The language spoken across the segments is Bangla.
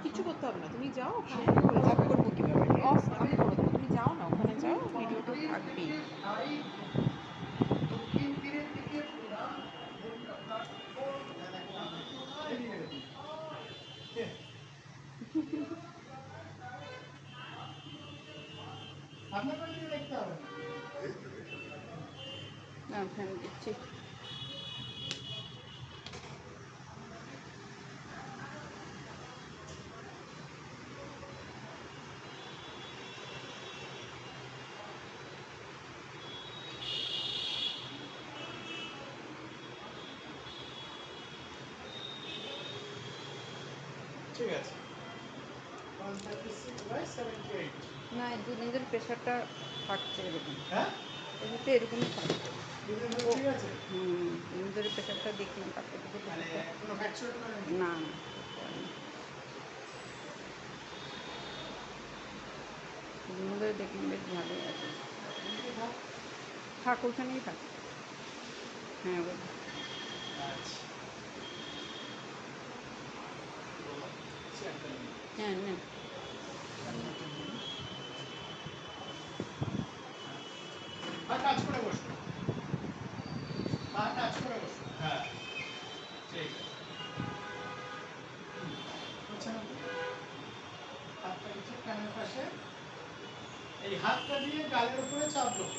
কিছু করতে হবে না, তুমি যাও ওখানে অফ করবো কিভাবে? অফ আমি করে দেবো, তুমি যাও না ওখানে যাও, ভিডিওটা থাকবেই। দক্ষিণ তীরের দিকে প্রধান প্ল্যাটফর্ম আপনাকে দেখতে হবে না ফ্যান দিচ্ছি। ঠিক আছে 136/78 না দুদিন ধরে প্রেশারটা থাকছে এরকম। হ্যাঁ এমনিতে এরকমই থাকছে। ঠিক আছে দুদিন ধরে প্রেশারটা দেখলাম কাটতে দিকে মানে কোনো ফ্র্যাকচার করেন না না দুদিন ধরে দেখলাম বেশ ভালোই আছে। থাক ওখানেই থাক। হ্যাঁ বল। আচ্ছা হ্যাঁ না আর কাজ করে বসো আর কাজ করে বসো হ্যাঁ ঠিক আছে আচ্ছা হাতটা কিছু কানের পাশে এই হাতটা দিয়ে গালের উপরে চাপ দেবো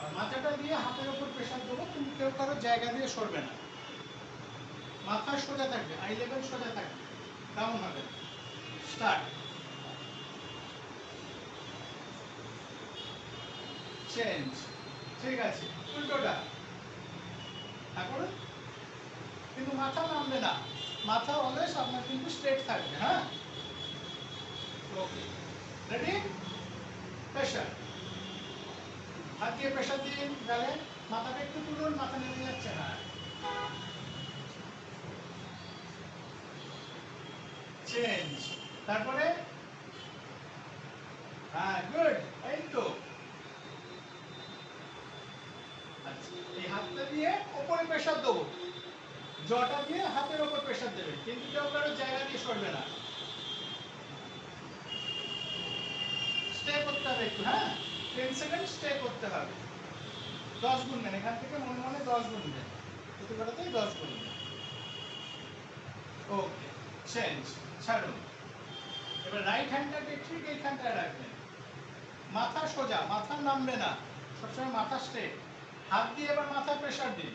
আর মাথাটা দিয়ে হাতের উপর প্রেসার দেবো, কিন্তু কেউ কারো জায়গা দিয়ে সরবে না, মাথা সোজা থাকবে, আই লেভেল সোজা থাকবে, ডাউন হবে। স্টার্ট চেঞ্জ ঠিক আছে উল্টোটা এখন কিন্তু মাথা নামবে না, মাথা অলওয়েজ আপনার কিন্তু স্ট্রেট থাকবে। হ্যাঁ ওকে রেডি প্রেসার হাত দিয়ে প্রেসার দিন গালে, মাথাটা একটু তুলুন, মাথা নেমে যাচ্ছে না, চেঞ্জ তারপরে হ্যাঁ গুড এই তো আচ্ছা এই হাতটা দিয়ে উপরে প্রেসার দেবো, জটা দিয়ে হাতের উপর প্রেসার দেবে, কিন্তু কেউ কারো জায়গা দিয়ে সরবে না, স্টে করতে হবে একটু। হ্যাঁ 10 সেকেন্ড স্টে করতে হবে, 10 গুনবেন এখান থেকে মনে মনে 10 গুনবেন, প্রতিবারতেই 10 গুনবেন। ওকে চেঞ্জ ছাড়ুন, এবার রাইট হ্যান্ডটাকে ঠিক এইখানটায় রাখবেন, মাথা সোজা, মাথা নামবে না, সবসময় মাথা স্ট্রেট, হাত দিয়ে এবার মাথায় প্রেসার দিন,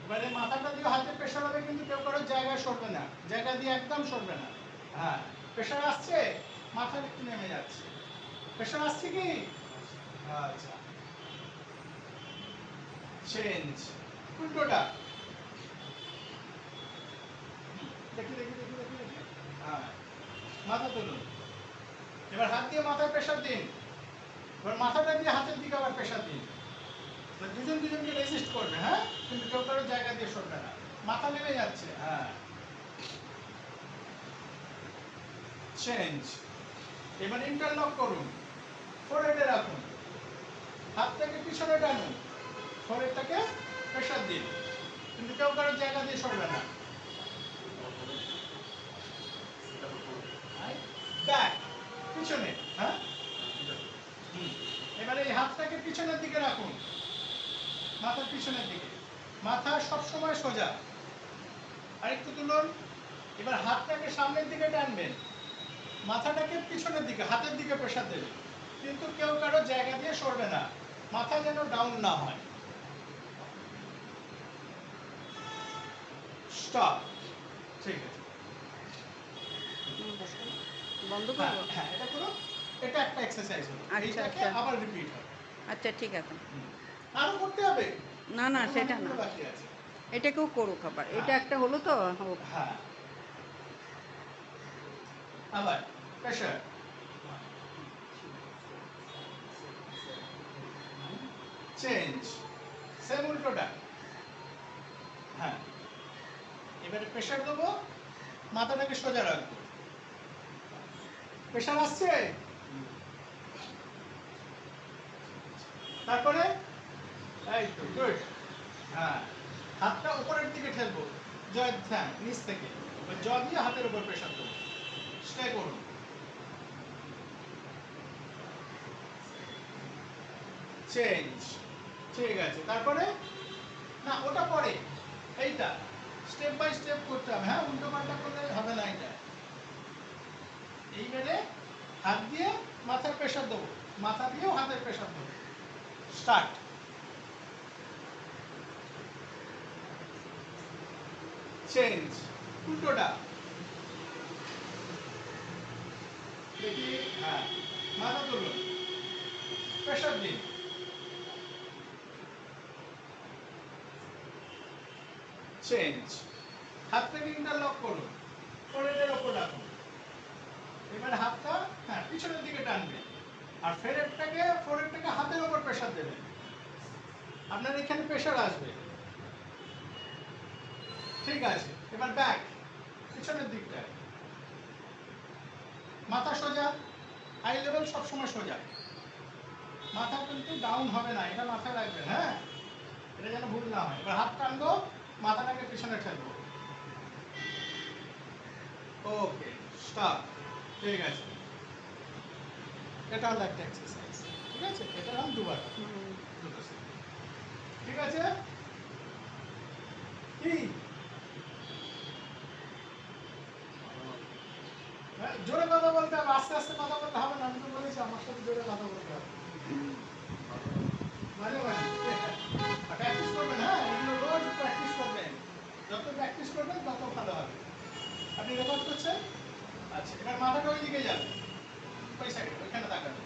এবারে মাথাটা দিয়ে হাতে প্রেসার হবে, কিন্তু কেউ কারো জায়গায় সরবে না, জায়গা দিয়ে একদম সরবে না। হ্যাঁ প্রেসার আসছে, মাথা একটু নেমে যাচ্ছে, প্রেসার আসছে কি আচ্ছা চেঞ্জ উল্টোটা দেখি দেখি দেখি দেখি দেখি হ্যাঁ মাথা তুলুন, এবার হাত দিয়ে মাথায় প্রেসার দিন, এবার মাথাটা দিয়ে হাতের দিকে আবার প্রেসার দিন, দুজন দুজনকে রেজিস্ট করবে। হ্যাঁ কিন্তু কেউ কারো জায়গা দিয়ে সরবে না, মাথা নেমে যাচ্ছে। হ্যাঁ চেঞ্জ এবার ইন্টারলক করুন, ফোরহেডে রাখুন, হাতটাকে পিছনে টানুন, ফোরহেডটাকে প্রেসার দিন, কিন্তু কেউ কারো জায়গা দিয়ে সরবে না, ব্যাক পিছনে। হ্যাঁ এবারে এই হাতটাকে পিছনের দিকে রাখুন, মাথার পিছনের দিকে, মাথা সবসময় সোজা, আর একটু তুলুন, এবার হাতটাকে সামনের দিকে টানবেন, মাথাটাকে পিছনের দিকে হাতের দিকে প্রেসার দেবেন, কিন্তু কেউ কারো জায়গা দিয়ে সরবে না, মাথা যেন ডাউন না হয়। স্টপ ঠিক আছে বন্ধ হ্যাঁ করবো? হ্যাঁ এটা করো, এটা একটা এক্সারসাইজ হলো, আচ্ছা, এইটাকে আচ্ছা। আবার রিপিট হবে, আচ্ছা ঠিক আছে। আরো করতে হবে, না না সেটা না, বাকি আছে। এটাকেও করুক আবার, এটা একটা হলো তো হোক। হ্যাঁ আবার প্রেসার চেঞ্জ সেম উল্টোটা। হ্যাঁ এবারে প্রেসার দেবো, মাথাটাকে সোজা রাখবো, প্রেসার আসছে, তারপরে এই তো গুড। হ্যাঁ হাতটা উপরের দিকে ঠেলবো, জয়ের ধ্যান নিচ থেকে, ওই জ দিয়ে হাতের উপর প্রেশার দেবো, স্টে করুন। চেঞ্জ, ঠিক আছে। তারপরে না ওটা পরে, এইটা স্টেপ বাই স্টেপ করতে হবে। হ্যাঁ, উল্টো পাল্টা করলে হবে না। এটা এইবারে হাত দিয়ে মাথার প্রেশার দেবো, মাথা দিয়েও হাতের প্রেশার দেবো। স্টার্ট। চেঞ্জ, উল্টোটা দেখি। হ্যাঁ, মাথা তুলুন, প্রেশার দিন। চেঞ্জ, হাতটাকে ইন্টারলক করুন, ফোরহেডের ওপর রাখুন। এবার হাতটা হ্যাঁ পিছনের দিকে টানবেন আর ফোরহেডটাকে হাতের ওপর প্রেশার দেবেন। আপনার এখানে প্রেশার আসবে, ঠিক আছে। এবার ব্যাক, পিছনের দিকটায় মাথা সোজা, আই লেভেল সবসময় সোজা, মাথা কিন্তু ডাউন হবে না, এটা মাথায় রাখবেন। হ্যাঁ, এটা যেন ভুল না হয়। এবার হাত টানবো, মাথাটাকে পিছনে ঠেলবো। ওকে, স্টপ, ঠিক আছে। এটা হলো একটা এক্সারসাইজ, ঠিক আছে। এটা আমি দুবার, দুটো set। ঠিক আছে। কি হ্যাঁ, জোরে কথা বলতে হবে, আস্তে আস্তে কথা বলতে হবে না। আমি তো বলেছি আমার সাথে জোরে কথা বলতে হবে, মাঝে মাঝে প্র্যাকটিস করবেন। হ্যাঁ, এগুলো রোজ প্র্যাকটিস করবেন, যত প্র্যাকটিস করবেন তত ভালো হবে। আপনি রেকর্ড করছেন? আচ্ছা, এবার মাথাটা ওই দিকে যাবে, ওই সাইডে, ওইখানে তাকাবে।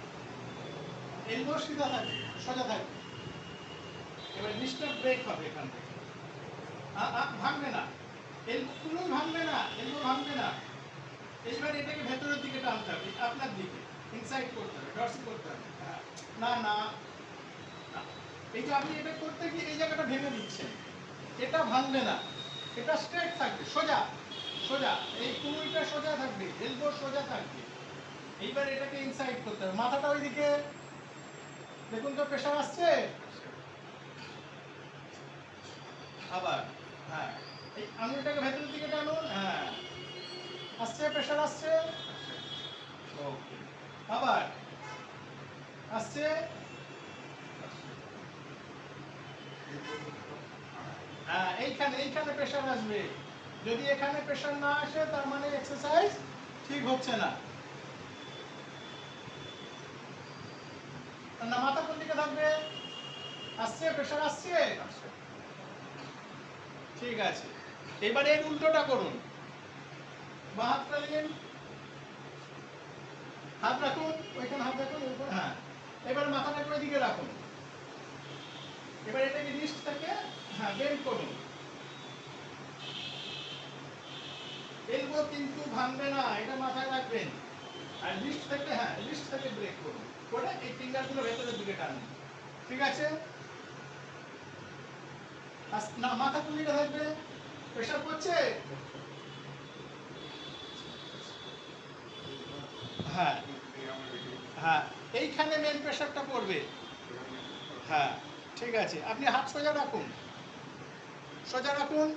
এলবো সিধা থাকবে, সোজা থাকবে। এবার ডিস্টার্ব ব্রেক হবে এখান থেকে, ভাঙবে না, এলবো ভাঙবে না, এলবো ভাঙবে না। এইবার এটাকে ভেতরের দিকে টানতে হবে, আপনার দিকে ইনসাইড করতে হবে, ডরসি করতে হবে। না না না, এই যে আপনি এটা করতে গিয়ে এই জায়গাটা ভেঙে দিচ্ছেন, এটা ভাঙবে না, এটা স্ট্রেট থাকবে, সোজা সোজা। এই কুনুইটা সোজা থাকবে, এলবো সোজা থাকবে। এইবার এটাকে ইনসাইড করতে হবে, মাথাটা ওইদিকে দেখুন তো, প্রেশার আসছে। আবার হ্যাঁ, এই আঙুলটাকে ভেতরের দিকে টানুন। হ্যাঁ, আসছে, প্রেশার আসছে। ওকে, আবার আসছে। হ্যাঁ, এইখানে প্রেশার আসবে। যদি এখানে প্রেশার না আসে তার মানে এক্সারসাইজ ঠিক হচ্ছে না। না, মাথা কোন দিকে থাকবে? আসছে, প্রেশার আসছে, ঠিক আছে। এবারে এর উল্টোটা করুন, বা হাতটা নিন, হাত রাখুন, ওইখানে হাত রাখুন। হ্যাঁ, এবার মাথাটাকে ওই দিকে রাখুন। এবার এটাকে রিস্ট থেকে হ্যাঁ বেন্ড করুন। এলবো কিন্তু ভাঙবে না, এটা মাথায় রাখবেন। আর রিস্ট থেকে হ্যাঁ রিস্ট থেকে ব্রেক করুন, করে এই ফিঙ্গারগুলো ভেতরের দিকে টানুন, ঠিক আছে। না, মাথা কোন দিকে থাকবে? প্রেশার পড়ছে? হ্যাঁ হ্যাঁ, এইখানে মেন প্রেশারটা পড়বে। হ্যাঁ, ঠিক আছে। আপনি হাত সোজা রাখুন, সোজা রাখুন,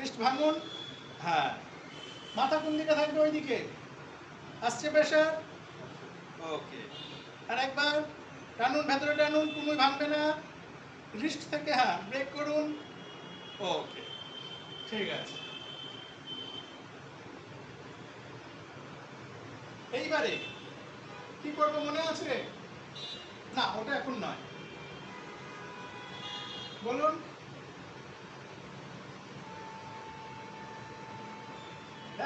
রিস্ট ভাঙুন। হ্যাঁ, মাথা কোন দিকে থাকবে? ওই দিকে। আসছে প্রেশার, ওকে। আর একবার টানুন, ভেতরে টানুন, কোনোই ভাঙবে না। রিস্ট থেকে হ্যাঁ ব্রেক করুন, ওকে, ঠিক আছে। এইবারে কি করবো মনে আছে? না, ওটা এখন নয়, বলুন।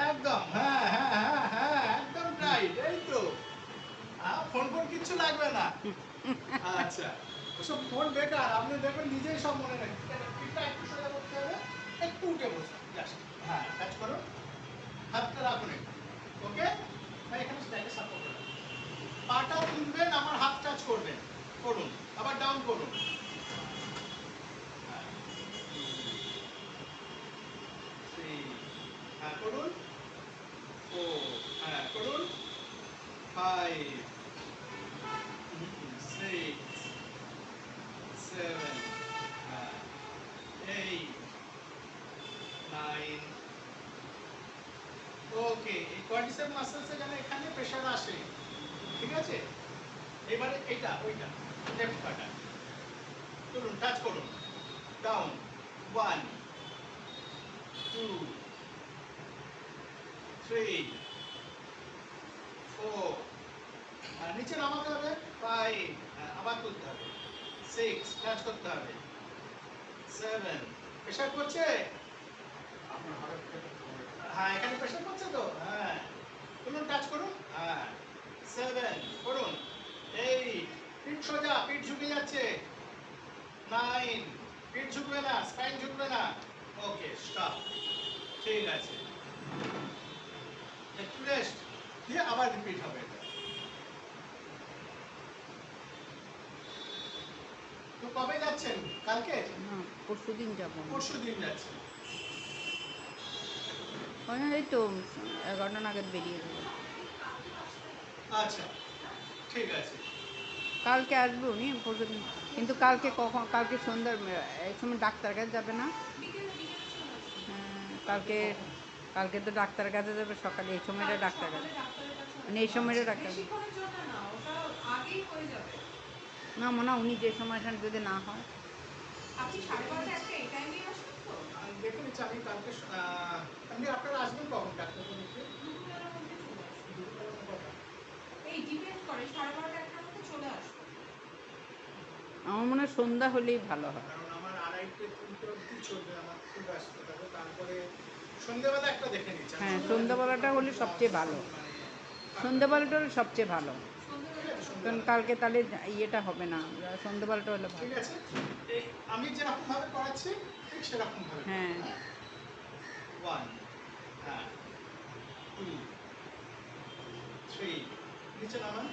একদম, হ্যাঁ হ্যাঁ হ্যাঁ হ্যাঁ, একদম রাইট। এই তো, ফোন কিচ্ছু লাগবে না। আচ্ছা, ওসব ফোন বেকার, আপনি দেখবেন নিজেই সব মনে রাখবেন। পিঠটা একটু সোজা করতে হবে, একটু উঠে বসুন, জাস্ট হ্যাঁ টাচ করুন, হাতটা রাখুন একটু, ওকে। এখানে স্ট্যান্ডে সাপোর্ট করুন, পাটা তুলবেন, আমার হাত টাচ করবেন, করুন। আবার ডাউন করুন, হ্যাঁ করুন। ও হ্যাঁ করুন। 5 6 7 8 9 ওকে, এই কোয়াড্রিসেপ মাসলসে যেন এখানে প্রেসার আসে, ঠিক আছে? এবারে এটা ওইটা লেফট পাটা করুন, টাচ করুন, ডাউন 1 2 3 4 আর নিচে নামাতে হবে 5 আবার তুলতে হবে 6 টাচ করতে হবে 7 প্রেসার করছে, হ্যাঁ এখানে প্রেসার করছে তো, হ্যাঁ তুলুন, টাচ করুন, হ্যাঁ 7 করুন 8 পিঠ সোজা, পিঠ ঝুঁকে যাচ্ছে 9 পিঠ ঝুঁকবে না, স্পাইন ঝুঁকবে না, ওকে স্টপ, ঠিক আছে, একটু রেস্ট দিয়ে আবার রিপিট হবে এটা। তো কবে যাচ্ছেন? কালকে? না, পরশুদিন যাবো। পরশু দিন যাচ্ছেন। ওই এই তো 11টা নাগাদ বেরিয়ে যাবো। আচ্ছা ঠিক আছে। কালকে আসবে উনি পরশুদিন, কিন্তু কালকে কখন, কালকে সন্ধ্যার এই সময় ডাক্তার কাছে যাবে না? কালকে কালকে তো ডাক্তার কাছে যাবে সকালে, এই সময়টা ডাক্তার কাছে, মানে এই সময়টা ডাক্তার বেশিক্ষণের জন্য না, ওটা আগেই হয়ে যাবে। না মনে হয় উনি যে সময় যদি না হয়। আপনি 12:30 একটা এই টাইমেই আসবেন তো? দেখে নিচ্ছি আমি কালকে আপনি আপনারা আসবেন কখন ডাক্তার দেখতে? দুপুরবেলার মধ্যে চলে আসবেন। দুপুরবেলা কটা? এই ডিপেন্ড করে, 12:30 একটার মধ্যে চলে আসবেন। আমার মনে হয় সন্ধ্যা হলেই ভালো হয়। কারণ আমার 2:30-3টে অবধি চলবে, আমার খুব ব্যস্ত থাকবে, তারপরে সন্ধ্যেবেলা একটা দেখে নিচ্ছি। হ্যাঁ, সন্ধ্যাবেলাটা হলে সবচেয়ে ভালো, সন্ধ্যাবেলাটা হলে সবচেয়ে ভালো, কারণ কালকে তাহলে ইয়েটা হবে না, সন্ধ্যাবেলাটা হলে ভালো। ঠিক আছে, এই আমি যেরকম ভাবে করাচ্ছি ঠিক সেরকম ভাবে। হ্যাঁ 1 হ্যাঁ 2 3 নিচে নামান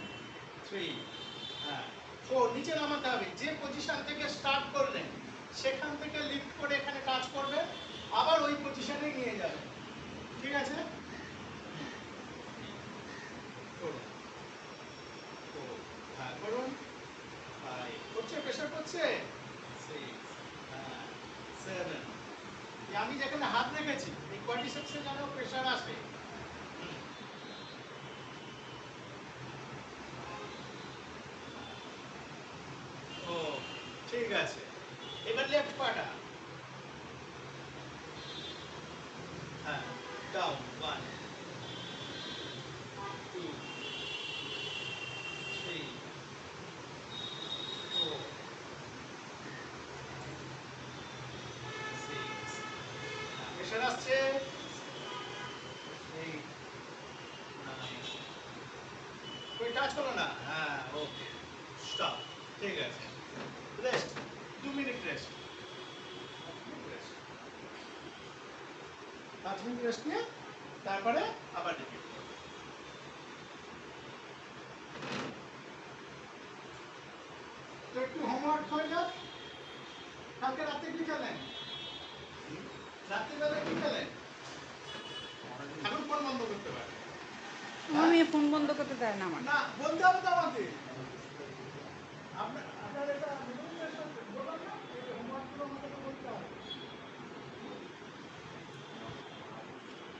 3 হ্যাঁ 4 নিচে নামাতে হবে, যে পজিশন থেকে স্টার্ট করলেন সেখান থেকে লিফট করে এখানে কাজ করবে, আবার ওই পজিশনে নিয়ে যাবে, ঠিক আছে? করুন হ্যাঁ করুন, 5 করছে, প্রেশার করছে 6 হ্যাঁ 7, আমি যেখানে হাত রেখেছি এই কোয়াড্রিসেপসে যেন প্রেসার আসে, ও ঠিক আছে, এবার লেফট পাটা, হ্যাঁ ডাউন 1 2 3 4 6 প্রেসার আসছে 8 9, ওই টাচ করো না, হ্যাঁ ওকে স্টপ, ঠিক আছে, rest 2 minute rest, 5 minute rest নিয়ে তারপরে আবার রিপিট। তো একটু হোমওয়ার্ক হয়ে যাক, কালকে রাতে কি খেলেন? রাত্রিবেলা কি খেলেন? এখন ফোন বন্ধ করতে পারে আমি ফোন বন্ধ করতে দেয় না আমার। না, বলতে হবে তো আমাকে। আপনার এটা বললাম না, এই হোমওয়ার্কগুলো আমাকে তো বলতে হবে।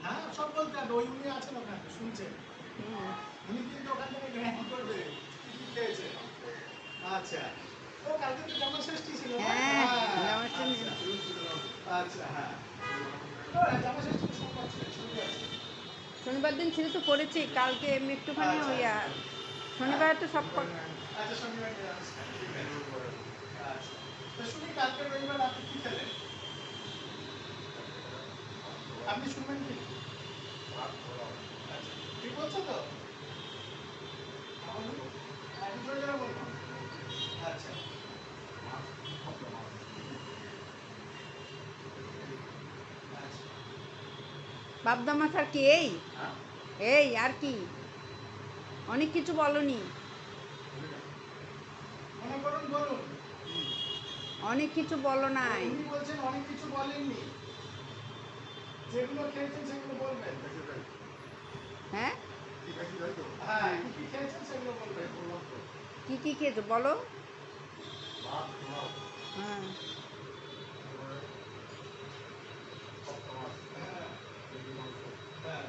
হ্যাঁ সব বলতে হবে, ওই উনি আছেন ওখানে শুনছেন, উনি কিন্তু ওখান থেকে গ্রহণ করবে কি খেয়েছে। আচ্ছা, ও কালকে তো জামা ষষ্ঠী ছিল না? হ্যাঁ, হ্যাঁ, জামা ষষ্ঠী। আচ্ছা হ্যাঁ, তো জামা ষষ্ঠী সোমবার ছিল, ছুটি আছে। শনিবার দিন ছিল তো করেছি, কালকে এমনি একটুখানি আচ্ছা। ওই শনিবার তো সব আচ্ছা শনিবার নিরামিষ খান, ঠিক আছে। আচ্ছা, তো শুনি কালকে রবিবার রাতে কি খেলেন? আপনি শুনবেন কি? আচ্ছা, ঠিক বলছো তো? একটু জোরে জোরে বলুন। আচ্ছা। আচ্ছা। বাবদা মাথার কি এই এই আর কি অনেক কিছু বলনি, মনে করুন বলুন। অনেক কিছু বলো নাই। উনি বলছেন অনেক কিছু বলেননি, যেগুলো খেয়েছেন সেগুলো বলবেন। হ্যাঁ হ্যাঁ, কি কি খেয়েছেন সেগুলো বলবেন। কি কি খেয়েছো বলো। হ্যাঁ হ্যাঁ, হ্যাঁ,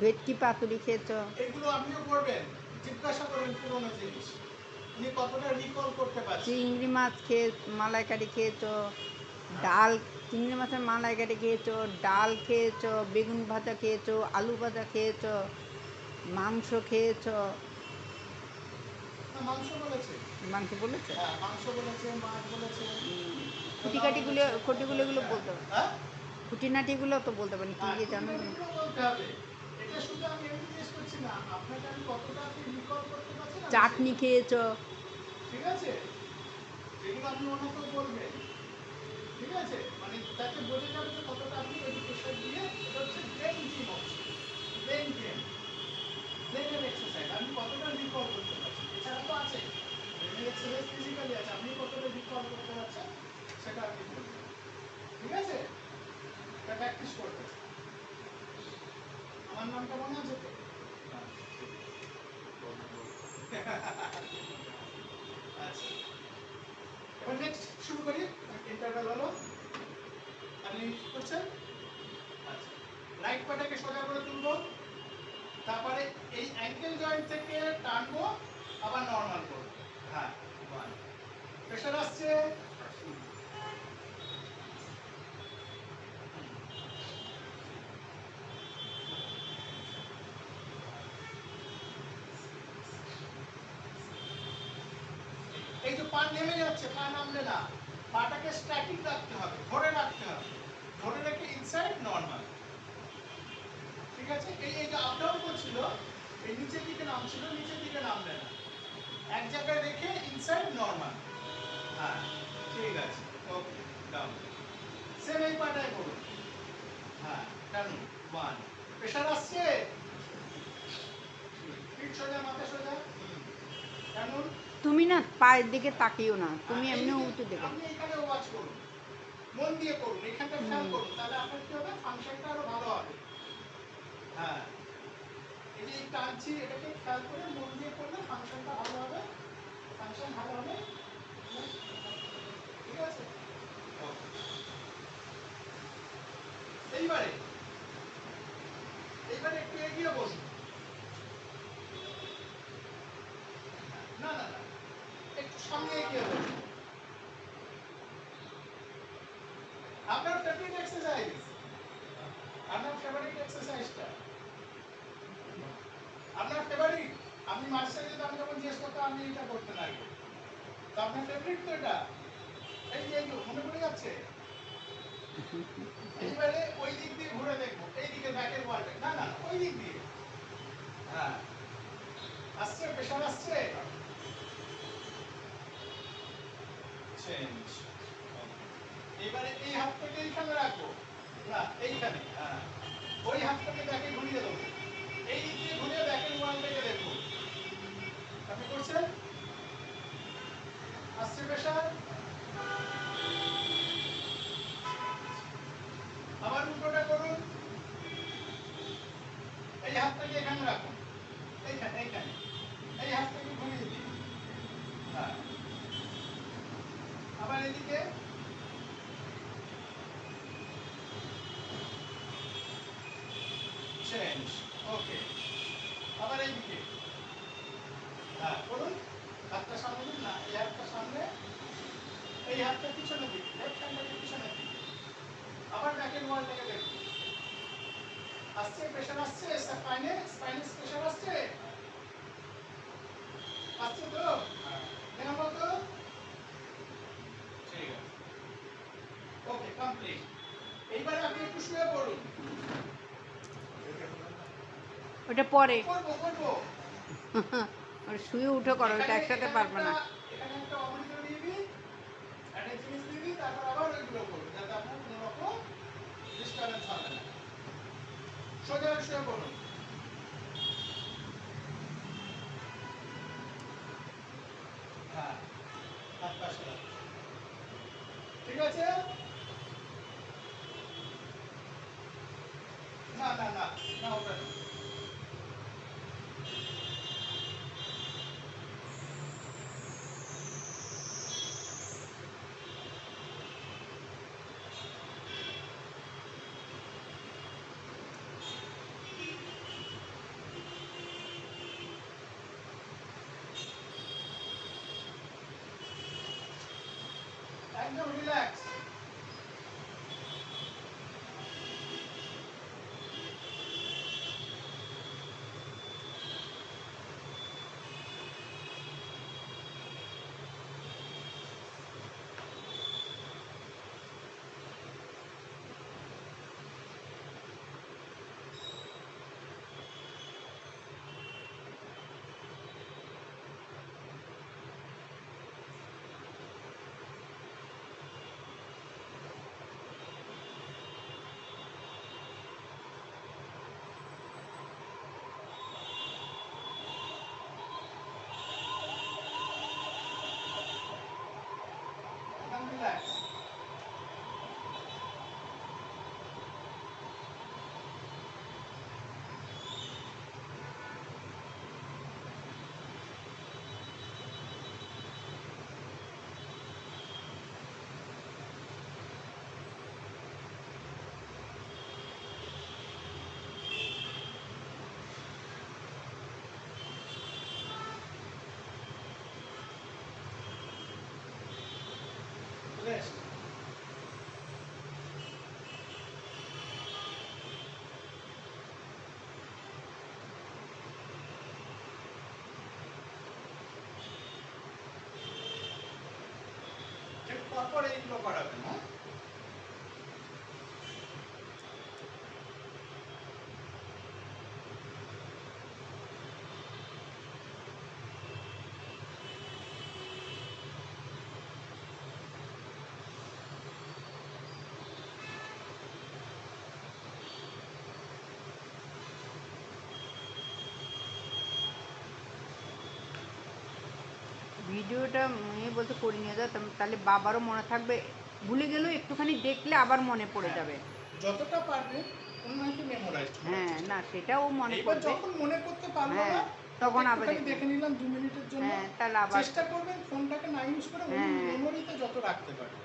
ভেটকি পাতুরি খেয়েছো? এগুলো আপনিও করবেন, জিজ্ঞাসা করেন পুরোনো জিনিস উনি কতটা রিকল করতে পারছেন। চিংড়ি মাছ খেয়ে মালাইকারি খেয়েছো, ডাল, চিংড়ি মাছের মালাইকারি খেয়েছো, ডাল খেয়েছো, বেগুন ভাজা খেয়েছো, আলু ভাজা খেয়েছো, মাংস খেয়েছো। না, মাংস বলেছে। মাংস বলেছে? হ্যাঁ, মাংস বলেছে, মাছ বলেছে, খুঁটিকাটিগুলো খুঁটিগুলো এগুলো বলতে পারে, হ্যাঁ খুঁটিনাটিগুলো তো বলতে পারেন, কী হ্যাঁ, কী জানো? খুঁটিনাটিগুলো বলতে হবে। এটা শুধু আমি এমনি জিজ্ঞেস করছি না, আপনাকে আমি কতটা আপনি রিকল করতে পারছেন আমি চাটনি সেটা- খেয়েছো? ঠিক আছে, যেগুলো আপনি ওনাকে বলবেন, ঠিক আছে, মানে তাকে বোঝা যাবে যে কতটা আপনি এডুকেশন দিয়ে, এটা হচ্ছে ব্রেন জিম হচ্ছে, ব্রেন গেম, ব্রেনের এক্সারসাইজ, আপনি কতটা রিকল করতে পারছেন। এছাড়া তো আছে ব্রেনের এক্সারসাইজ ফিজিক্যালি আছে, আপনি কতটা রিকল করতে পারছেন সেটা আপনি বলবেন, ঠিক আছে, এটা প্র্যাকটিস করতে। আমার নামটা মনে আছে তো? আচ্ছা, এবার নেক্সট শুরু করি। ইন্টারভ্যাল হলো, আপনি কি করছেন? আচ্ছা, রাইট পাটাকে সোজা করে তুলবো, তারপরে এই অ্যাঙ্কেল জয়েন্ট থেকে টানবো, আবার নরমাল করবো। হ্যাঁ, ওয়ান, প্রেশার আসছে, এই যে পা নেমে যাচ্ছে, পা নামবে না, পাটাকে স্ট্যাটিক রাখতে হবে, ধরে রাখতে হবে, ধরে রেখে ইনসাইড নরমাল, ঠিক আছে। এই এই যে আপ ডাউন করছিল, এই নিচের দিকে নামছিল, নিচের দিকে নামবে না, এক জায়গায় রেখে ইনসাইড নরমাল। হ্যাঁ, ঠিক আছে, ওকে, ডাউন। সেম এই পাটায় করুন। হ্যাঁ, টানুন, ওয়ান, প্রেশার আসছে, পিঠ সোজা, মাথা সোজা, টানুন। তুমি না পায়ের দিকে তাকিও না, তুমি হ্যাঁ, এমনি এইদিকে উল্টো দেবে। আপনি এখানে ওয়াচ করুন, মন দিয়ে করুন, এখানটা খেয়াল করুন, তাহলে আপনার কি হবে, ফাংশনটা আরো ভালো হবে। হ্যাঁ, এই যে টানছি, এটাকে খেয়াল করে মন দিয়ে করলে ফাংশনটা ভালো হবে, ফাংশন ভালো হবে, ঠিক আছে। ওকে, এইবারে এইবারে একটু এগিয়ে বসুন। না না না, একটু সামনে এগিয়ে বসুন। আপনার ফেভারিট এক্সারসাইজ, আপনার ফেভারিট এক্সারসাইজটা, আপনার ফেভারিট, আপনি মাঝে সাঝে তো আমি যখন জিজ্ঞেস করতাম আপনি এটা করতেন আগে, তো আপনার ফেভারিট তো এটা, এই যে এই যে মনে পড়ে যাচ্ছে। এইবারে ওই দিক দিয়ে ঘুরে দেখবো, এই দিকে ব্যাকের ওয়ালটা, না না ওই দিক দিয়ে। হ্যাঁ, আসছে, প্রেশার আসছে, চেঞ্জ। এবারে এই হাতটাকে এইখানে রাখবো, না এইখানে, হ্যাঁ, ওই হাতটাকে ব্যাকে ঘুরিয়ে দেবো, এই দিক দিয়ে ঘুরিয়ে ব্যাকের ওয়ালটাকে দেখবো। আপনি করছেন, আসছে প্রেশার, আবার উল্টোটা করুন, এই হাতটাকে এখানে রাখুন, এইখানে এইখানে, এই হাতটাকে ঘুরিয়ে দিন। হ্যাঁ, আবার এদিকে, চেঞ্জ, ওকে, আবার এইদিকে, হ্যাঁ করুন, হাতটা সামনে দিন, না এই হাতটা সামনে, এই হাতটা পিছনের দিকে, লেফট হ্যান্ডটাকে পিছনের দিকে, আবার ব্যাকের ওয়ালটাকে দেখুন, আসছে প্রেশার আসছে, স্পাইনে স্পাইনে প্রেশার আসছে, আসছে তো, নেওয়া তো, ঠিক আছে, ওকে, কমপ্লিট। এইবারে আপনি একটু শুয়ে পড়ুন, ওটা পরে করবো করবো। ওটা শুয়ে উঠে করো, ওটা এখানে- একসাথে এখানে পারবে না। এখানে একটা অমৃত দিয়ে দিই, একটা জিনিস দিয়ে দিই, তারপর আবার ওইগুলো করুন, যাতে আপনার কোনো রকম ডিস্টারবেন্স হবে না। সোজা শুয়ে পড়ুন, হ্যাঁ, হাত পাশে রাখুন, ঠিক আছে। না না না না, ওটা না। তারপরে এইগুলো করাবেন। হ্যাঁ, ভিডিওটা বলতে করে নিয়ে যাও, তাহলে বাবারও মনে থাকবে, ভুলে গেলেও একটুখানি দেখলে আবার মনে পড়ে হ্যাঁ, যাবে। যতটা পারবেন ওনাকে মেমোরাইজ করার হ্যাঁ, চেষ্টা না করবেন। সেটাও মনে এইবার করবে। যখন মনে করতে পারলো হ্যাঁ, না, তখন আবার একটুখানি দেখবে। দেখে নিলাম 2 মিনিটের জন্য। হ্যাঁ, তাহলে আবার চেষ্টা করবেন ফোনটাকে না ইউজ করে উনি হ্যাঁ। মেমোরিতে যত রাখতে পারেন।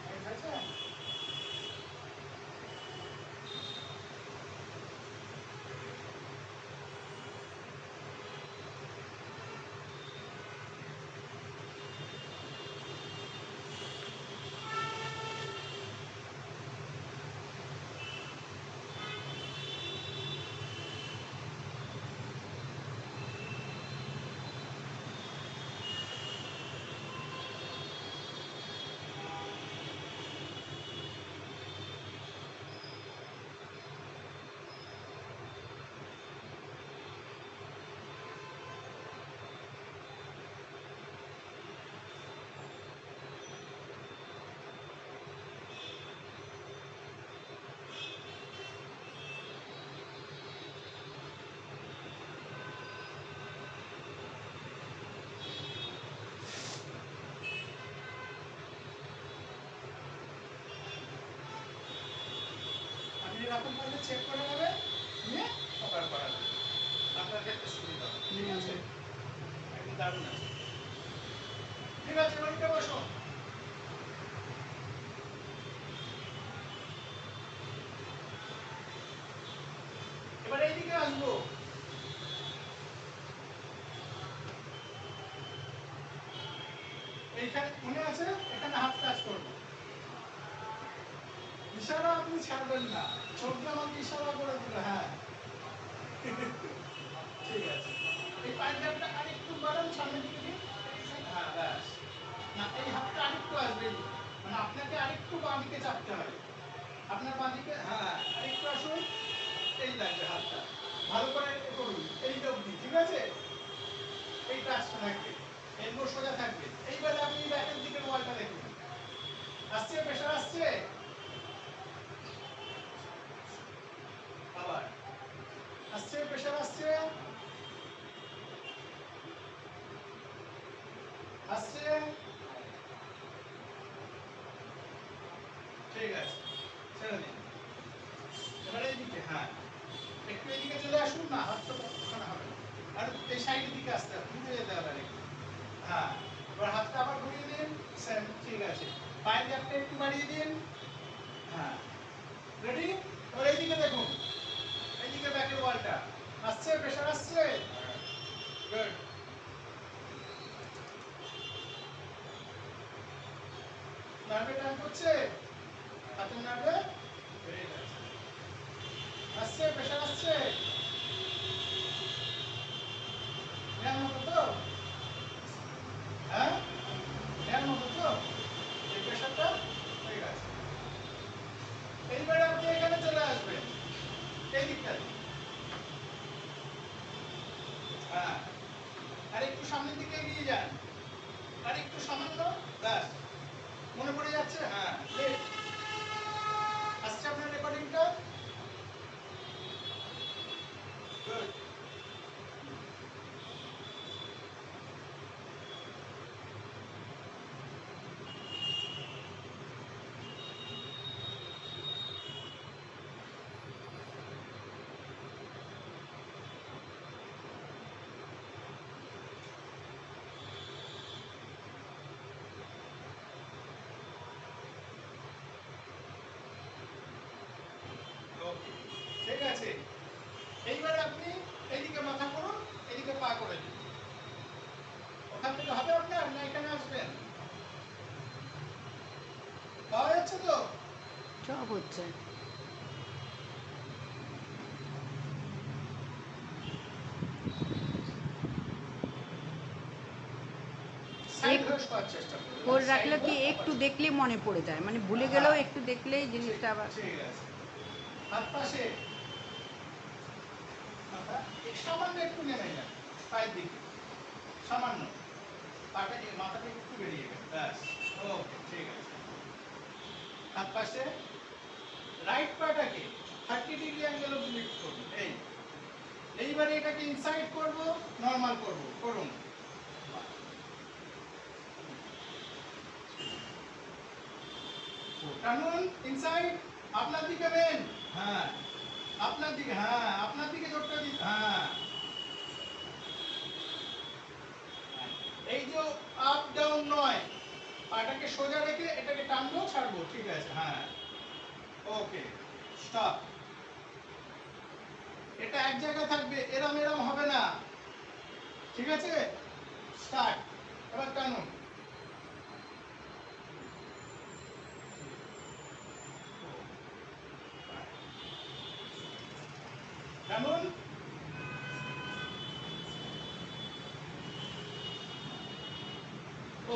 ঠিক আছে? আপনি এরকম করলে চেক করে নেবেন, নিয়ে অপার করাবেন। আপনার ক্ষেত্রে সুবিধা হবে। ঠিক আছে? একদম দারুণ আছে। ঠিক আছে, এবার উঠে বসুন। এবার এইদিকে আসবো। এইখানে মনে আছে, এখানে হাত টাচ করবো। ইশারা আপনি ছাড়বেন না, চোখ আমাকে ইশারা করে দিল। হ্যাঁ, ঠিক আছে। এই পাঞ্জাবটা আরেকটু বাড়ান, সামনের দিকে দিন। হ্যাঁ, ব্যাস। না, এই হাতটা আরেকটু আসবে, মানে আপনাকে আরেকটু বাঁ দিকে চাপতে হবে। আপনার বাঁ দিকে, হ্যাঁ, আরেকটু আসুন। এই লাগবে হাতটা, ভালো করে করুন, এই অবধি। ঠিক আছে? এই টাচটা থাকবে, এলবো সোজা থাকবে। এইবারে আপনি ব্যাকের দিকের ওয়ালটা দেখুন। আসছে, প্রেশার আসছে। আসছে, ঠিক আছে, ছেড়ে দিন। এবারে এইদিকে, হ্যাঁ একটু এদিকে চলে আসুন না, হাতটা ওখানে হবে না। আর এই সাইডের দিকে আসতে হবে, ঘুরে যেতে হবে আর একটু। হ্যাঁ, এবার হাতটা আবার ঘুরিয়ে দিন, সেম, ঠিক আছে। পায়ের গ্যাপটা একটু বাড়িয়ে দিন। হ্যাঁ, রেডি? এবার এইদিকে দেখুন, এইদিকে ব্যাকের ওয়ালটা আসছে, প্রেশার আসছে, গুড। নার্ভে টান করছে, হাতের নার্ভে, ঠিক আছে। আসছে, প্রেশার আসছে, নেওয়ার মতো তো? হ্যাঁ, নেওয়ার মতো তো এই প্রেশারটা? ঠিক আছে। এইবারে আপনি এখানে চলে আসবেন, এই দিকটাতে। হ্যাঁ, আর একটু সামনের দিকে এগিয়ে যান, আর একটু সামান্য, ব্যাস। মনে পড়ে যাচ্ছে? হ্যাঁ, লিফট। আসছে আপনার রেকর্ডিংটা? গুড। ওকে, ঠিক আছে। এইবারে আপনি এইদিকে মাথা করুন, এইদিকে পা করে দিন। ওখান থেকে হবে আপনার, না এখানে আসবেন? পাওয়া যাচ্ছে তো? সব হচ্ছে। সাইড হয়ে শোয়ার চেষ্টা করুন। করে রাখলে কি একটু দেখলেই মনে পড়ে যায়, মানে ভুলে গেলেও একটু দেখলেই জিনিসটা আবার। ঠিক আছে। হাত পাশে, মাথা সামান্য একটু নেমে যান, পায়ের দিকে সামান্য, পাটা মাথাটা একটু বেরিয়ে গেল, ব্যাস। ওকে, ঠিক আছে। হাত পাশে, রাইট পাটাকে 30 ডিগ্রি অ্যাঙ্গেল অবধি লিফট করুন। এইবারে এটাকে ইনসাইড করব, নরমাল করব, করুন। টানুন ইনসাইড, আপনার দিকে বেন, হ্যাঁ আপনার দিকে, হ্যাঁ আপনার দিকে জোরটা দিন, হ্যাঁ। এই যে আপ ডাউন নয়, পাটাকে সোজা রেখে এটাকে টানবো, ছাড়বো, ঠিক আছে, হ্যাঁ। ওকে, স্টপ। এটা এক জায়গায় থাকবে, এরম এরম হবে না, ঠিক আছে? স্টার্ট। এবার টানুন। টানুন।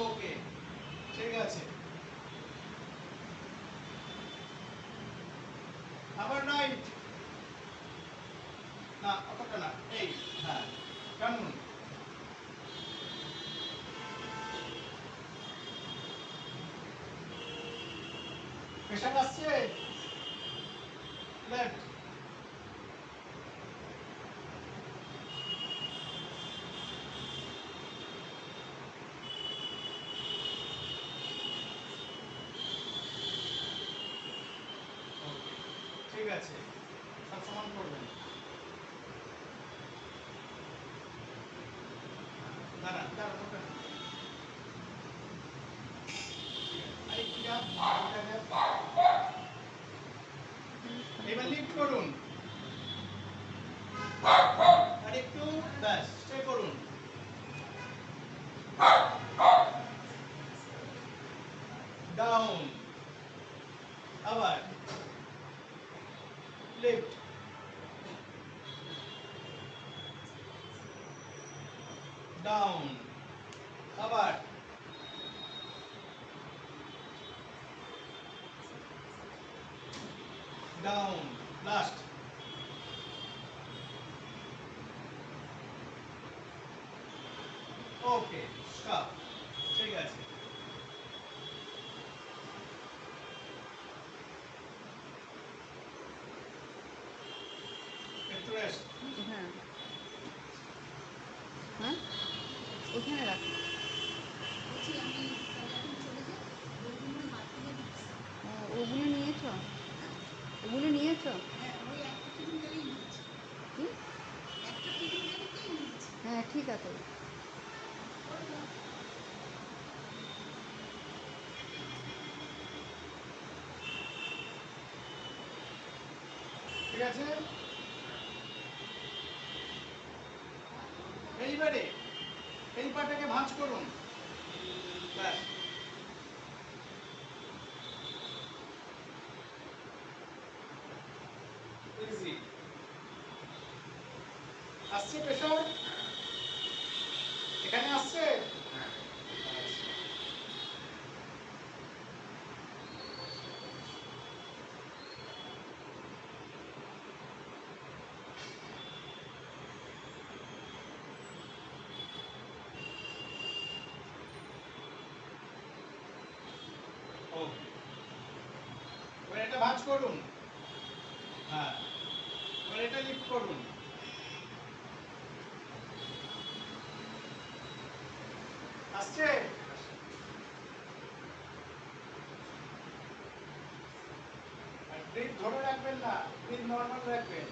ওকে, ঠিক আছে। আবার রাইট, না অতটা না, এই, হ্যাঁ টানুন। প্রেশার আসছে, লেফট। ঠিক আছে, সব সমান করবেন। না না, তার ওটা না। আরেকটু গ্যাপ, ওটা গ্যাপ। এবার লিফট করুন, আরেকটু, ব্যাস, স্টে করুন। ডাউন, আবার লিফট, ডাউন, আবার ডাউন, লাস্ট। ওকে, স্টপ, ঠিক আছে। একটু রেস্ট। হ্যাঁ, হ্যাঁ ওখানে রাখ। নিয়েছো? কি? হ্যাঁ ঠিক আছে। ঠিক আছে, এইবারে এই পাটাকে ভাঁজ করুন। ব্যাস। ইজি। আসছে প্রেশার? এখানে আসছে? ওকে, এবার এটা ভাঁজ করুন। হ্যাঁ, এবার এটা লিফট করুন। আসছে? আর ব্রিথ ধরে রাখবেন না, ব্রিথ নর্মাল রাখবেন।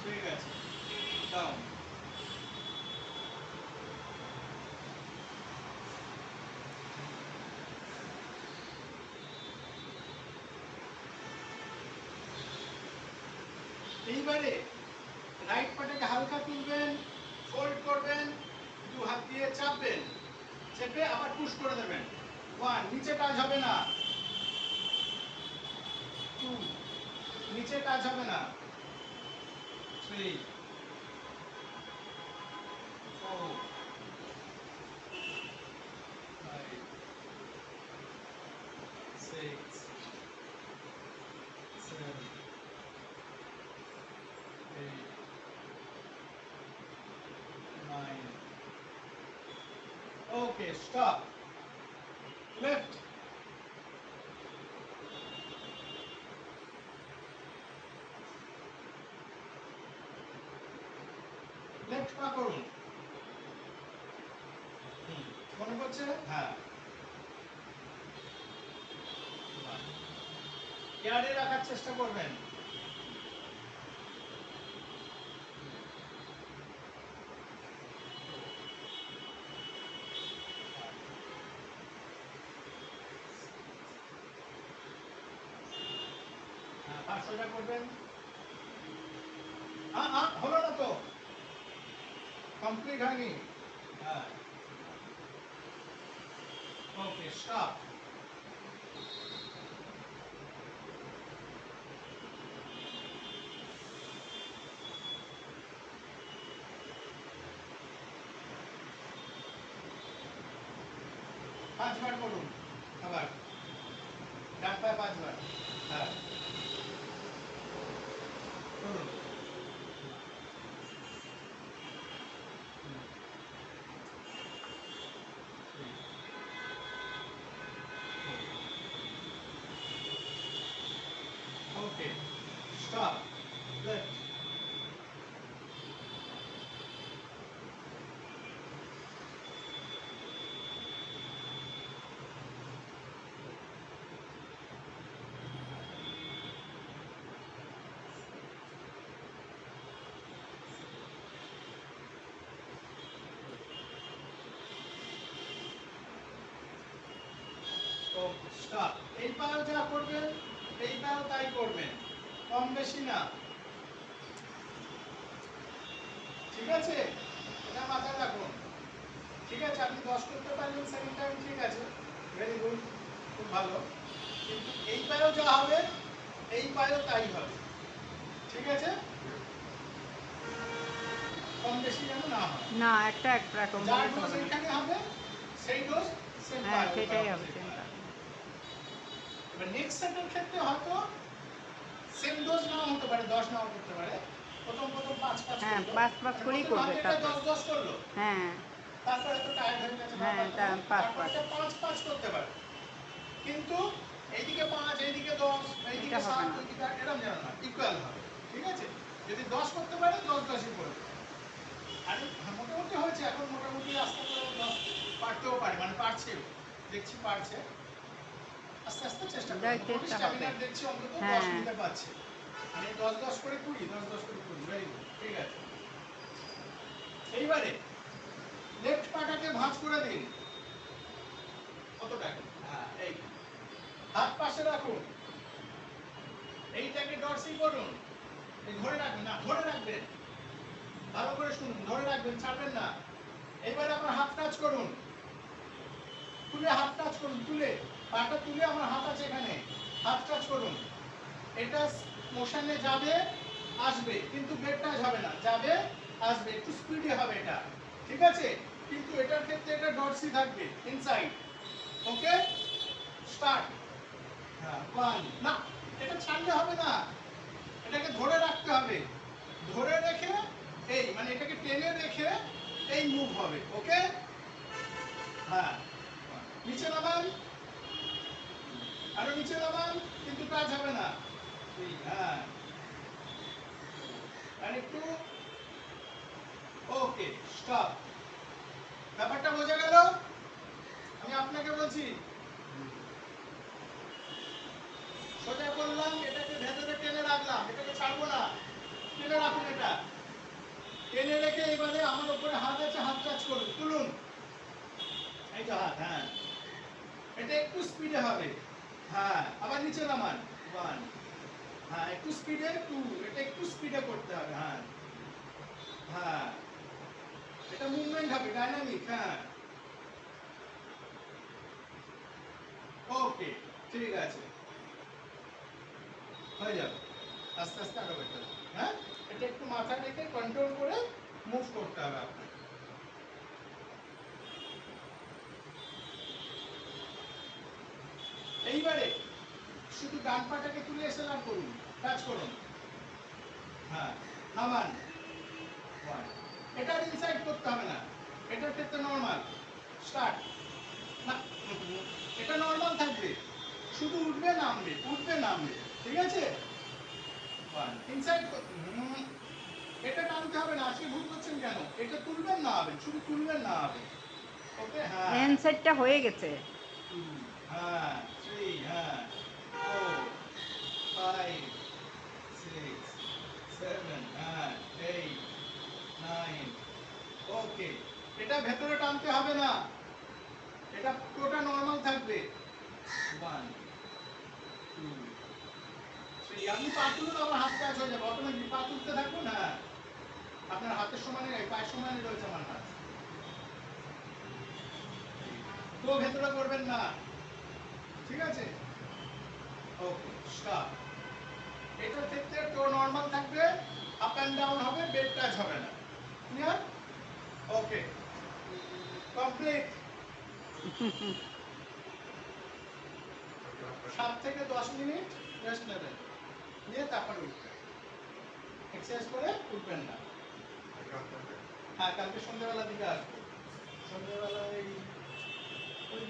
ঠিক আছে, দাও। এইবারে রাইট পাটাকে হালকা তুলবেন, ফোল্ড করবেন, দু হাত দিয়ে চাপবেন, চেপে আবার পুশ করে দেবেন। 1, নিচে টাচ হবে না। 2, নিচে টাচ হবে না। 3, 4, 5, 6, 7, 8, 9. Okay, stop. Lift. লেফট পা করুন। মনে পড়ছে? হ্যাঁ। ইয়ার্ডে রাখার চেষ্টা করবেন। হ্যাঁ, পা সোজা করবেন। হলো না তো, কমপ্লিট হয়নি। হ্যাঁ, ওকে, স্টপ। পাঁচবার করুন আবার, ডান পায়ে 5 বার। হ্যাঁ, করুন। ওকে, স্টপ। লেফট। ওকে, স্টপ। এই পাও যা করবেন, এই পাও তাই করবেন, কম বেশি না। ঠিক আছে, এটা মাথায় রাখুন। ঠিক আছে, আপনি 10 করতে পারলেন সেকেন্ড টাইম, ঠিক আছে, ভেরি গুড, খুব ভালো। কিন্তু এই পায়েও যা হবে, এই পায়েও তাই হবে। ঠিক আছে, কম বেশি যেন না হয়। না একটা একরকম যার হলে তো ডোজ হবে না। এখানে হবে, সেই ডোজ সেম হ্যাঁ সেটাই হবে চিন্তা। এবার নেক্সট সেটের ক্ষেত্রে হয়তো সেম ডোজ নাও হতে পারে, 10 নাও করতে পারে। প্রথম 5 হ্যাঁ করলো, 5 করেই করবে তারপর। 10 করলো, হ্যাঁ তারপর এত টায়ার্ড হয়ে গেছে, হ্যাঁ তা 5 5 করতে পারে। কিন্তু এইদিকে 5, এইদিকে 10, এইদিকে এটা হবে 7, না। ওইদিকে 8, এরকম যেন না, ইকুয়াল হবে। ঠিক আছে, যদি 10 করতে পারে 10 10ই করবে। আর মোটামুটি হয়েছে, এখন মোটামুটি আস্তে করে পারতেও পারে, মানে পারছেও, দেখছি পারছে। আস্তে আস্তে চেষ্টা যাই করুন। চেষ্টা স্ট্যামিনার হবে। দেখছি অন্তত 10 হ্যাঁ। নিতে পারছে। মানে 10 করে 20, 10 করে 20, ভেরি গুড, ঠিক আছে। এইবারে লেফট পাটাকে ভাঁজ করে দিন। কতটা? হ্যাঁ, এই হাত পাশে রাখুন, এইটাকে ডরসি করুন, এই ধরে রাখবেন না, ধরে রাখবেন, ভালো করে শুনুন, ধরে রাখবেন, ছাড়বেন না। এবারে আপনার হাত টাচ করুন, তুলে হাত টাচ করুন, তুলে পাটা তুলে আমার হাত আছে এখানে, হাত টাচ করুন। এটা মোশনে যাবে আসবে, কিন্তু ব্রেক টাচ হবে না, যাবে আসবে, একটু স্পিডে হবে এটা, ঠিক আছে? কিন্তু এটার ক্ষেত্রে এটা ডরসি থাকবে ইনসাইড। ওকে, স্টার্ট। হ্যাঁ, 1 না, এটা ছাড়লে হবে না, এটাকে ধরে রাখতে হবে, ধরে রেখে এই মানে এটাকে টেনে রেখে এই মুভ হবে। ওকে, হ্যাঁ, নিচে নামান, আরো নিচে নামান, কিন্তু টাচ হবে না। এই, হ্যাঁ, আর একটু। ওকে, স্টপ। ব্যাপারটা বোঝা গেল? আমি আপনাকে বলছি, সোজা করলাম, এটাকে ভেতরে টেনে রাখলাম, এটাকে ছাড়বো না, টেনে রাখুন, এটা টেনে রেখে এবারে আমার উপরে হাত আছে, হাত টাচ করুন, তুলুন, এই তো হাত, হ্যাঁ, এটা একটু স্পিডে হবে, হ্যাঁ, আবার নিচে নামান, 1, হ্যাঁ, একটু স্পিডে, 2, এটা একটু স্পিডে করতে হবে, হ্যাঁ, হ্যাঁ, এটা মুভমেন্ট হবে, ডাইনামিক, হ্যাঁ, ওকে, ঠিক আছে, হয়ে যাবে, আস্তে আস্তে আরো বেটার, হ্যাঁ, এটা একটু মাথায় রেখে কন্ট্রোল করে মুভ করতে হবে আপনাকে। এইবারে শুধু ডান পাটাকে তুলে এসএলআর করুন, টাচ করুন, হ্যাঁ, নামান, 1, এটা ইনসাইড করতে হবে না, এটার ক্ষেত্রে নরমাল, স্টার্ট। না, এটা নরমাল থাকবে, শুধু উঠবে নামবে, উঠবে নামবে, ঠিক আছে? 1, ইনসাইড, এটা টানতে হবে না, আজকে ভুল করছেন কেন? এটা তুলবেন না হবে, শুধু তুলবেন না হবে। ওকে, হ্যাঁ, হ্যান্ড সেটটা হয়ে গেছে। 2, হ্যাঁ, 3, হ্যাঁ, 4, 5, 6, 7, হ্যাঁ, 8, 9, ওকে, এটা ভেতরে টানতে হবে না, এটা পুরোটা নরমাল থাকবে। 1, 2, 3, আপনি পা তুলুন, আমার হাত কাজ হয়ে যাবে, অটোমেটিক পা তুলতে থাকুন, হ্যাঁ, আপনার হাতের সমানে, পায়ের সমানে রয়েছে আমার হাত, তো ভেতরে করবেন না, ঠিক আছে? ওকে, স্টপ। এটার ক্ষেত্রে তো নরমাল থাকবে, আপ এন্ড ডাউন হবে, বেড টাচ হবে না, ক্লিয়ার? ওকে, কমপ্লিট। 7 থেকে 10 মিনিট রেস্ট নেবেন, নিয়ে তারপর উঠবেন, এক্সারসাইজ করে উঠবেন না। হ্যাঁ, কালকে সন্ধ্যাবেলা দিকে আসবো, সন্ধ্যাবেলা এই